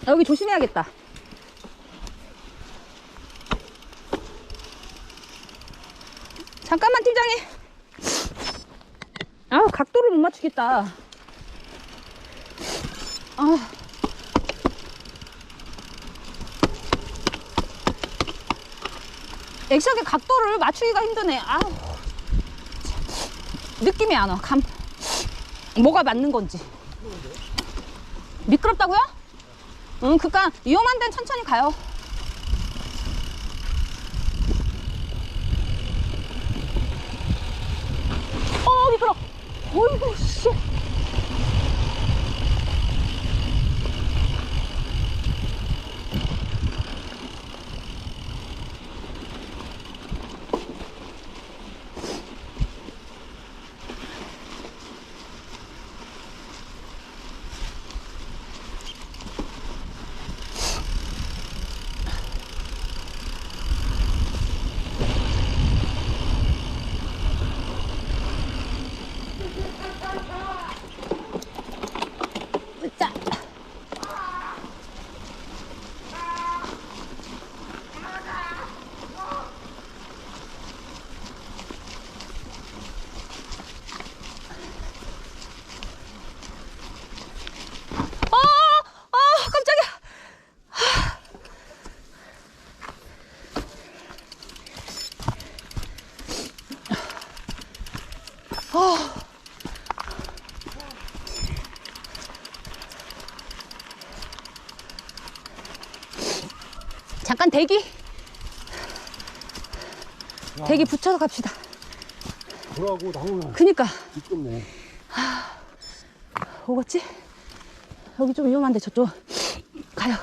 여기 조심해야겠다. 잠깐만 팀장님. 아 각도를 못 맞추겠다. 아 액션의 각도를 맞추기가 힘드네. 아 느낌이 안 와. 뭐가 맞는 건지. 미끄럽다고요? 응, 그니까 위험한 데는 천천히 가요. 미끄러. 어이구 씨. 자. 깜짝이야. 잠깐 대기 붙여서 갑시다. 돌아가고 나오면 그니까 미끄럽네. 오겠지? 여기 좀 위험한데 저쪽 가요.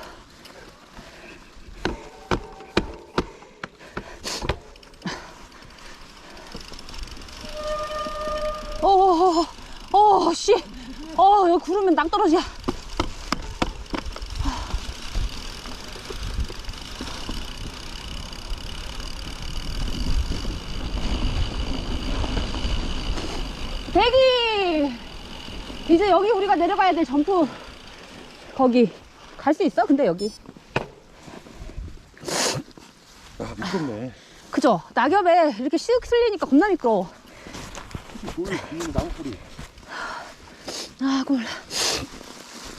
씨. 여기 구르면 낭떠러지야. 대기! 이제 여기 우리가 내려가야 돼. 점프. 거기. 갈 수 있어? 근데 여기. 아, 미끄럽네. 그죠? 낙엽에 이렇게 슉 쓸리니까 겁나 미끄러워. 돌이 비는 나무뿌리. 아, 몰라.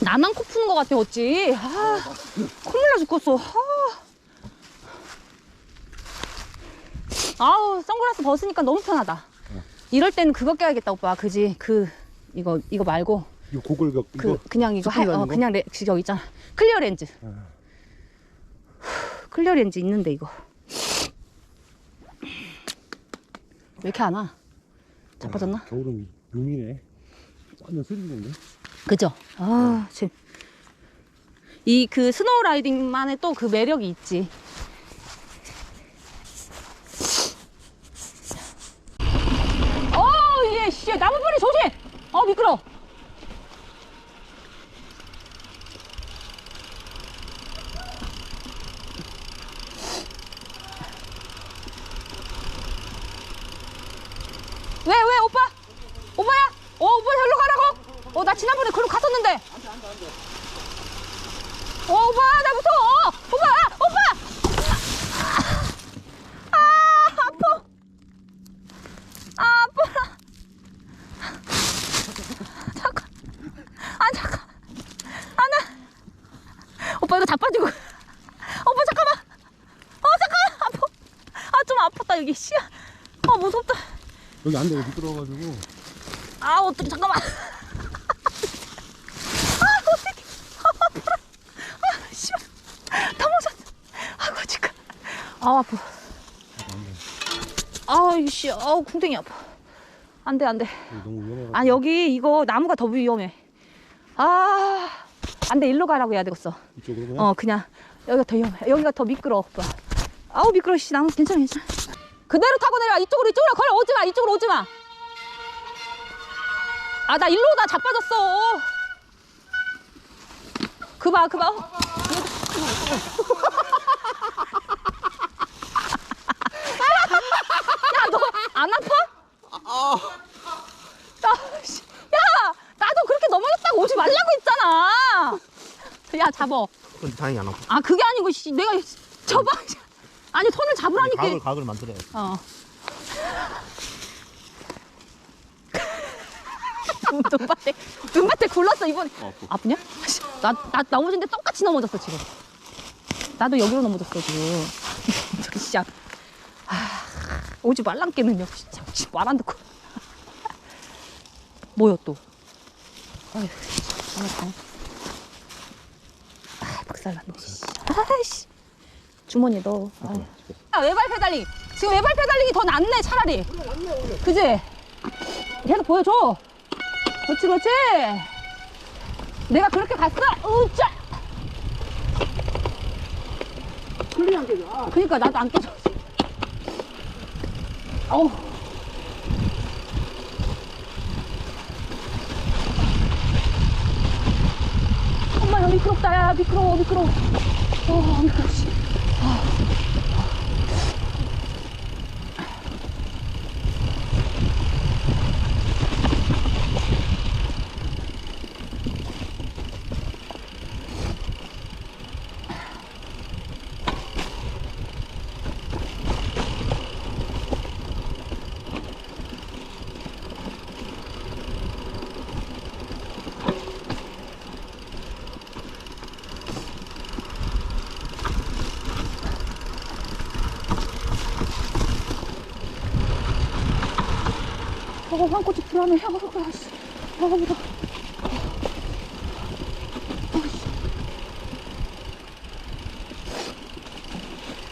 나만 코 푸는 것 같아, 어찌. 콧물 나 죽겠어. 아우, 선글라스 벗으니까 너무 편하다. 이럴 때는 그거 껴야겠다, 오빠. 그지? 이거 말고. 이거 고글격 이거 그냥 이거 스크린 아닌 거? 그냥 저기 있잖아. 클리어 렌즈. 클리어 렌즈 있는데, 이거. 왜 이렇게 안 와? 자빠졌나? 겨울은 용이네. 완전 스릴인데. 그죠? 지금. 스노우 라이딩만의 또 그 매력이 있지. 예, 씨, 나무뿌리 조심! 미끄러워. 왜, 오빠? 오빠야? 오빠 절로 가라고? 나 지난번에 그로 갔었는데. 안 돼. 오빠, 나 무서워. 오빠! 아파. 잠깐. 오빠 이거 자빠지고. 오빠 잠깐만. 아파. 좀 아팠다 여기. 씨야. 무섭다. 여기 안 돼. 미끄러워가지고. 어떡해. 잠깐만. 아파라. 씨발. 다 멈췄어. 아이고 지금. 아파. 이씨. 궁뎅이 아파. 안 돼. 너무 위험해. 여기 이거 나무가 더 위험해. 안 돼. 일로 가라고 해야 되겠어. 이쪽으로 그냥 여기가 더 위험해. 여기가 더 미끄러워. 오빠. 미끄러워. 씨, 나무 괜찮아. 그대로 타고 내려와. 이쪽으로 걸어. 오지 마. 이쪽으로 오지 마. 나 일로 오다 자빠졌어. 그 봐. 야, 너 안 아파? 야, 나도 그렇게 넘어졌다고 오지 말라고 했잖아. 야, 잡어. 근데 다행히 안 아파. 아 그게 아니고 씨, 내가 저봐. 아니 손을 잡으라니까. 각을 만들어야 돼. 어. 눈밭에 굴렀어 이번에. 아프냐? 나 넘어졌는데 똑같이 넘어졌어 지금. 나도 여기로 넘어졌어 지금. 저기 진짜. 오지 말란께는요. 진짜 말 안 듣고. 뭐야 또? 아휴, 박살났네. 아이씨. 주머니에 넣어. 외발 페달링. 지금 외발 페달링이 더 낫네 차라리. 그래 낫네 오늘. 그지? 계속 보여줘. 그렇지 그렇지. 내가 그렇게 갔어. 으짜. 클리 안 깨져. 아. 그러니까 나도 안 깨져. 어우. 엄마 미끄럽다. 야 미끄러워 미끄러워. 미끄러워. 씨. 한꼬치 불안해. 아씨. 무서워.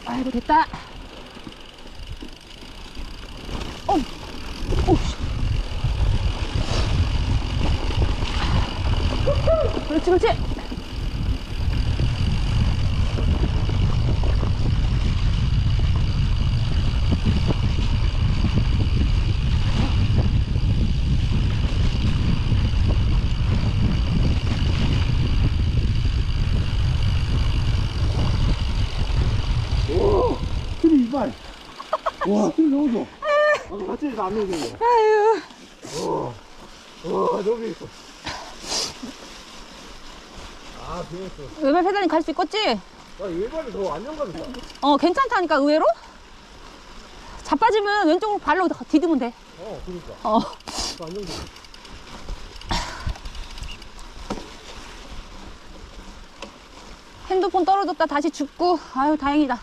아이고 됐다. 씨. 그렇지 그렇지. 클리 이발. 와 클리 너무 좋아. 아까 같이 해서 안 내리네. 아유. 와 저기 있어. 아 비었어. 외발 페달링 갈 수 있겠지? 아 외발이 더 안정감이 있다. 괜찮다니까 의외로? 자빠지면 왼쪽으로 발로 디디면 돼. 그러니까. 더 안정감. 핸드폰 떨어졌다 다시 죽고. 아유 다행이다.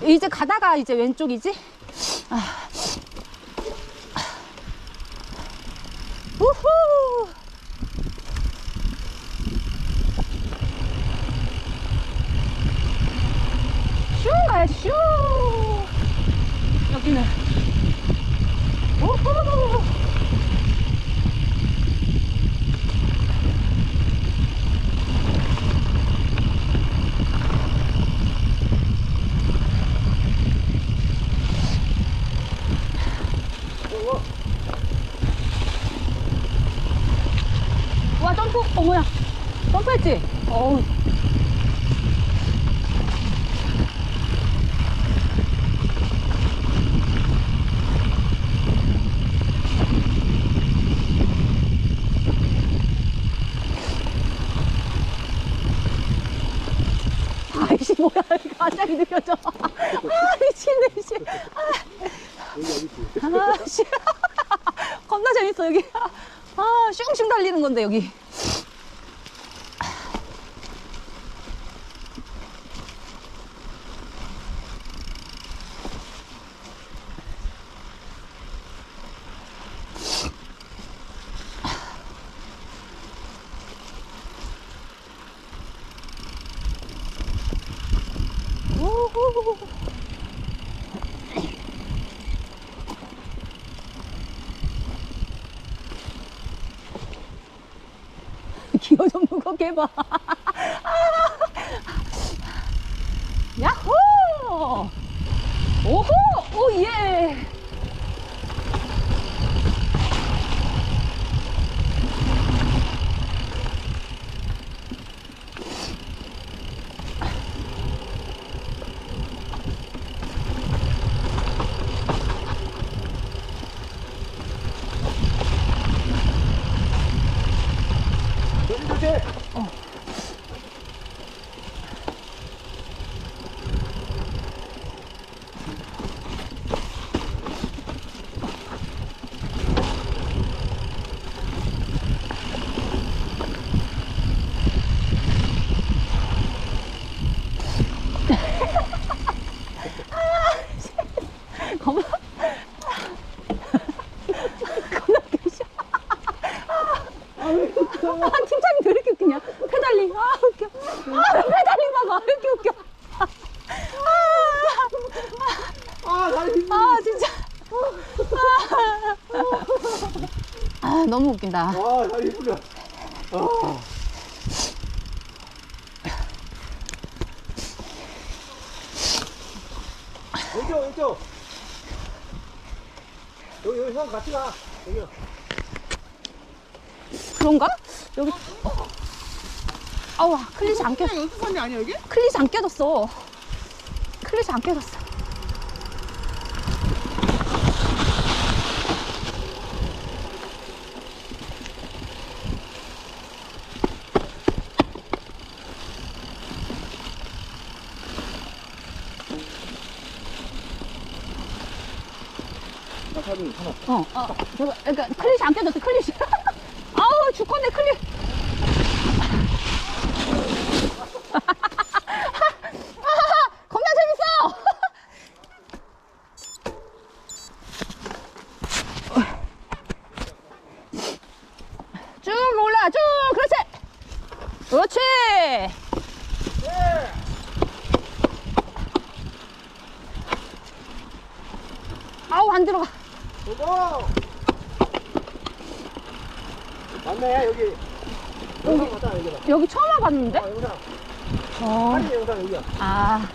이제 가다가 이제 왼쪽이지? 우후! 슝 가야지 슝! 여기는 우후! 와 점프! 뭐야 점프했지? 어우 아이씨 뭐야 이거 갑자기 느껴져. 미치네 씨. 씨. 겁나 재밌어 여기. 슝슝 달리는 건데 여기. 오호. 기어 좀 무겁게 해봐. 야호! 오호! 오예! 너무 웃긴다. 아, 다리 풀려. 아. 왼쪽, 왼쪽. 여기 형 같이 가. 여기요. 그런가? 여기. 아우, 클릿이 안 껴. 연습선이 아니야, 여기? 클릿이 안 껴졌어. 클릿이 안 껴졌어. 나 사진 하나. 그러니까 클릿이 안 껴졌어, 클릿이. 아우, 죽겠네, 클릿. 겁나 재밌어! 쭉 올라, 쭉! 그렇지! 그렇지! 아우, 안 들어가. 고고! 맞네, 여기. 영상 맞다, 여기다. 여기 처음 와봤는데? 영상. 어. 할인 영상 여기야. 아.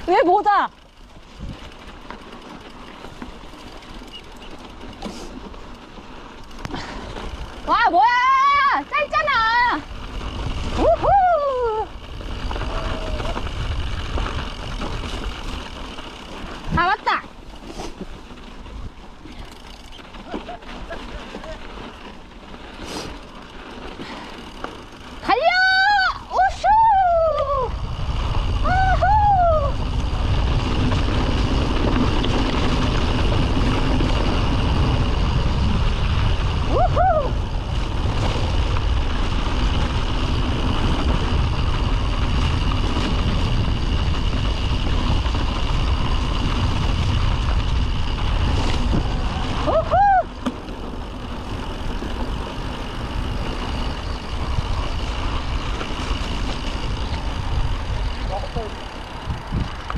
왜 모자? 와, 뭐야! 짧잖아! 우후! 다 왔다! 달려! 우슈! 우후! 우후! 우후!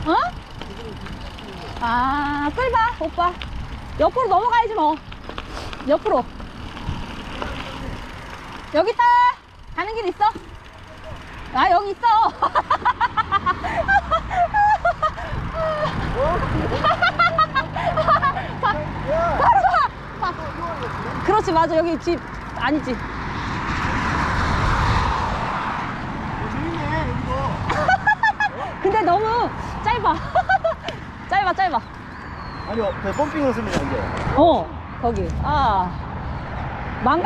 어? 아, 끌봐, 오빠. 옆으로 넘어가야지, 뭐. 옆으로. 여기 있다. 가는 길 있어. 아, 여기 있어. 바로 봐. 그렇지, 맞아. 여기 집 아니지. 재밌네, 여기도. 근데 너무 짧아. 짧아, 짧아. 아니, 펌핑을 쓰면 안 돼. 어, 거기. 아. 망가